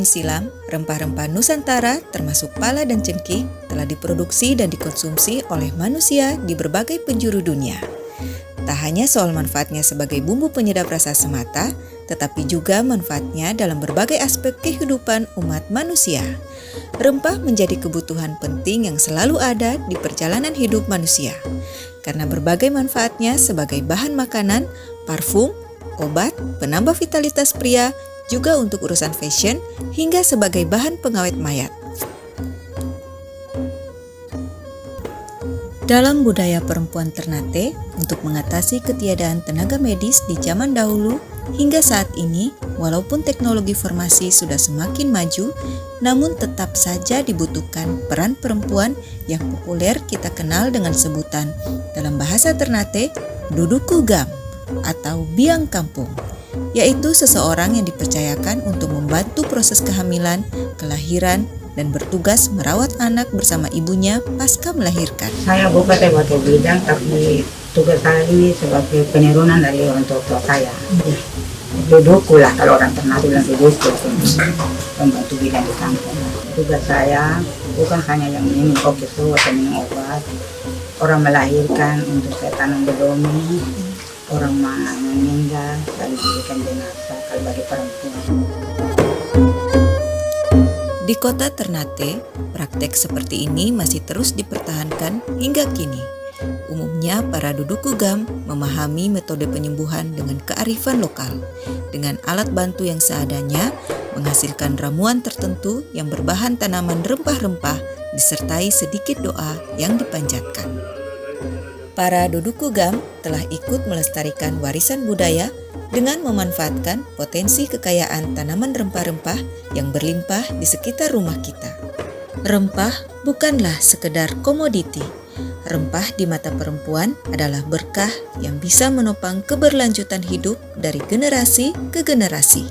silam, rempah-rempah Nusantara termasuk pala dan cengkeh telah diproduksi dan dikonsumsi oleh manusia di berbagai penjuru dunia. Tak hanya soal manfaatnya sebagai bumbu penyedap rasa semata, tetapi juga manfaatnya dalam berbagai aspek kehidupan umat manusia. Rempah menjadi kebutuhan penting yang selalu ada di perjalanan hidup manusia, karena berbagai manfaatnya sebagai bahan makanan, parfum, obat, penambah vitalitas pria, juga untuk urusan fashion, hingga sebagai bahan pengawet mayat. Dalam budaya perempuan Ternate, untuk mengatasi ketiadaan tenaga medis di zaman dahulu hingga saat ini, walaupun teknologi farmasi sudah semakin maju, namun tetap saja dibutuhkan peran perempuan yang populer kita kenal dengan sebutan dalam bahasa Ternate, Duduku Gam atau biang kampung, yaitu seseorang yang dipercayakan untuk membantu proses kehamilan, kelahiran, dan bertugas merawat anak bersama ibunya pasca melahirkan. Saya bukan sebagai bidang, tapi tugas saya ini sebagai penurunan dari orang tua saya. Duduku lah, kalau orang Ternate bilang duduku, membantu bidang di kampung. Tugas saya bukan hanya yang minum okeso atau minum obat. Orang melahirkan untuk saya tanam bedomi, orang meninggal lalu diberikan jenazah kalau bagi perempuan. Di kota Ternate, praktek seperti ini masih terus dipertahankan hingga kini. Umumnya para Duduku Gam memahami metode penyembuhan dengan kearifan lokal, dengan alat bantu yang seadanya, menghasilkan ramuan tertentu yang berbahan tanaman rempah-rempah disertai sedikit doa yang dipanjatkan. Para Duduku Gam telah ikut melestarikan warisan budaya dengan memanfaatkan potensi kekayaan tanaman rempah-rempah yang berlimpah di sekitar rumah kita. Rempah bukanlah sekedar komoditi. Rempah di mata perempuan adalah berkah yang bisa menopang keberlanjutan hidup dari generasi ke generasi.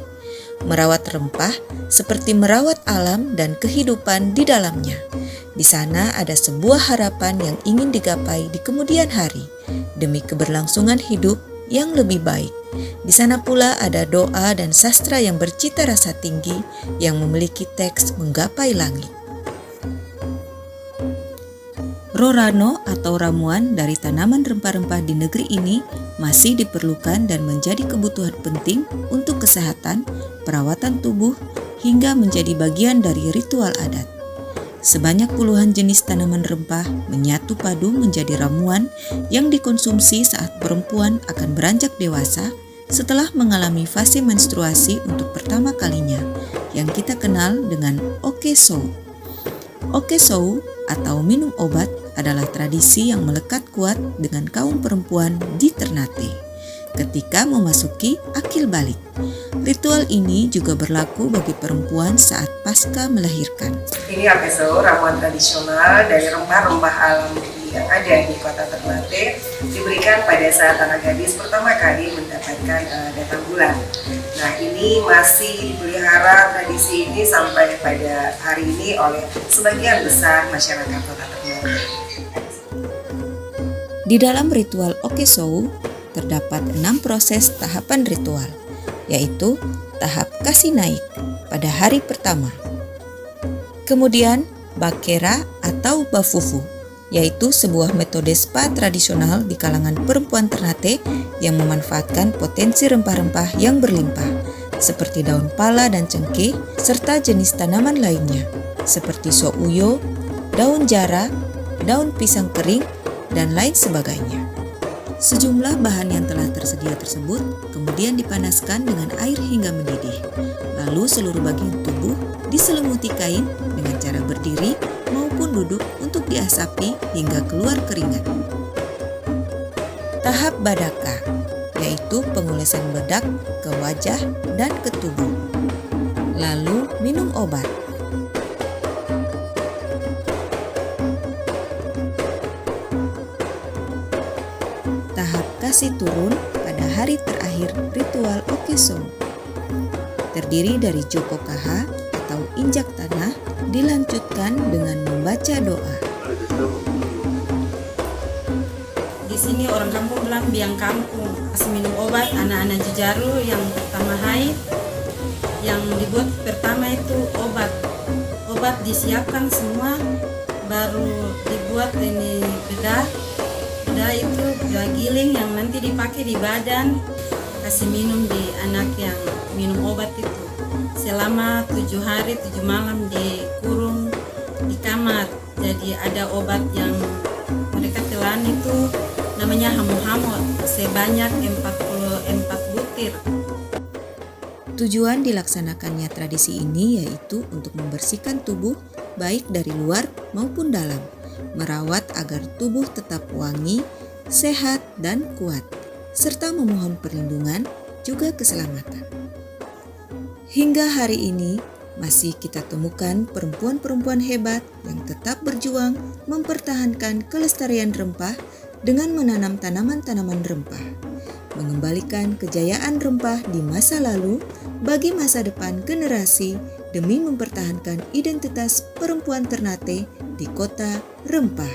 Merawat rempah seperti merawat alam dan kehidupan di dalamnya. Di sana ada sebuah harapan yang ingin digapai di kemudian hari demi keberlangsungan hidup yang lebih baik. Di sana pula ada doa dan sastra yang bercita rasa tinggi yang memiliki teks menggapai langit. Rorano atau ramuan dari tanaman rempah-rempah di negeri ini masih diperlukan dan menjadi kebutuhan penting untuk kesehatan, perawatan tubuh, hingga menjadi bagian dari ritual adat. Sebanyak puluhan jenis tanaman rempah menyatu padu menjadi ramuan yang dikonsumsi saat perempuan akan beranjak dewasa setelah mengalami fase menstruasi untuk pertama kalinya, yang kita kenal dengan okeso. Okeso atau minum obat adalah tradisi yang melekat kuat dengan kaum perempuan di Ternate ketika memasuki akil balik. Ritual ini juga berlaku bagi perempuan saat pasca melahirkan. Ini okeso, ramuan tradisional dari rempah-rempah alam yang ada di kota Ternate, diberikan pada saat anak gadis pertama kali mendapatkan datang bulan. Nah, ini masih dipelihara tradisi ini sampai pada hari ini oleh sebagian besar masyarakat kota Ternate. Di dalam ritual okeso terdapat 6 proses tahapan ritual, yaitu tahap kasih naik pada hari pertama. Kemudian bakera atau bafufu, yaitu sebuah metode spa tradisional di kalangan perempuan Ternate yang memanfaatkan potensi rempah-rempah yang berlimpah, seperti daun pala dan cengkeh, serta jenis tanaman lainnya, seperti souyo, daun jara, daun pisang kering, dan lain sebagainya. Sejumlah bahan yang telah tersedia tersebut kemudian dipanaskan dengan air hingga mendidih. Lalu seluruh bagian tubuh diselimuti kain dengan cara berdiri maupun duduk untuk diasapi hingga keluar keringat. Tahap badaka, yaitu pengolesan bedak ke wajah dan ke tubuh. Lalu minum obat. Tahap kasih turun pada hari terakhir ritual okeso. Terdiri dari joko kaha atau injak tanah, dilanjutkan dengan membaca doa. Di sini orang kampung bilang biang kampung, kasih minum obat anak-anak jejaru yang pertama haid, Yang dibuat pertama itu obat. Obat disiapkan semua, baru dibuat ini bedah. Bedah itu bedah giling yang nanti dipakai di badan, kasih minum di anak yang minum obat itu. Selama 7 hari 7 malam dikurung di kamar. Jadi ada obat yang mereka telan itu namanya hamu-hamu sebanyak 44 butir. Tujuan dilaksanakannya tradisi ini yaitu untuk membersihkan tubuh baik dari luar maupun dalam, merawat agar tubuh tetap wangi, sehat, dan kuat, serta memohon perlindungan juga keselamatan. Hingga hari ini, masih kita temukan perempuan-perempuan hebat yang tetap berjuang mempertahankan kelestarian rempah dengan menanam tanaman-tanaman rempah, mengembalikan kejayaan rempah di masa lalu bagi masa depan generasi demi mempertahankan identitas perempuan Ternate di kota rempah.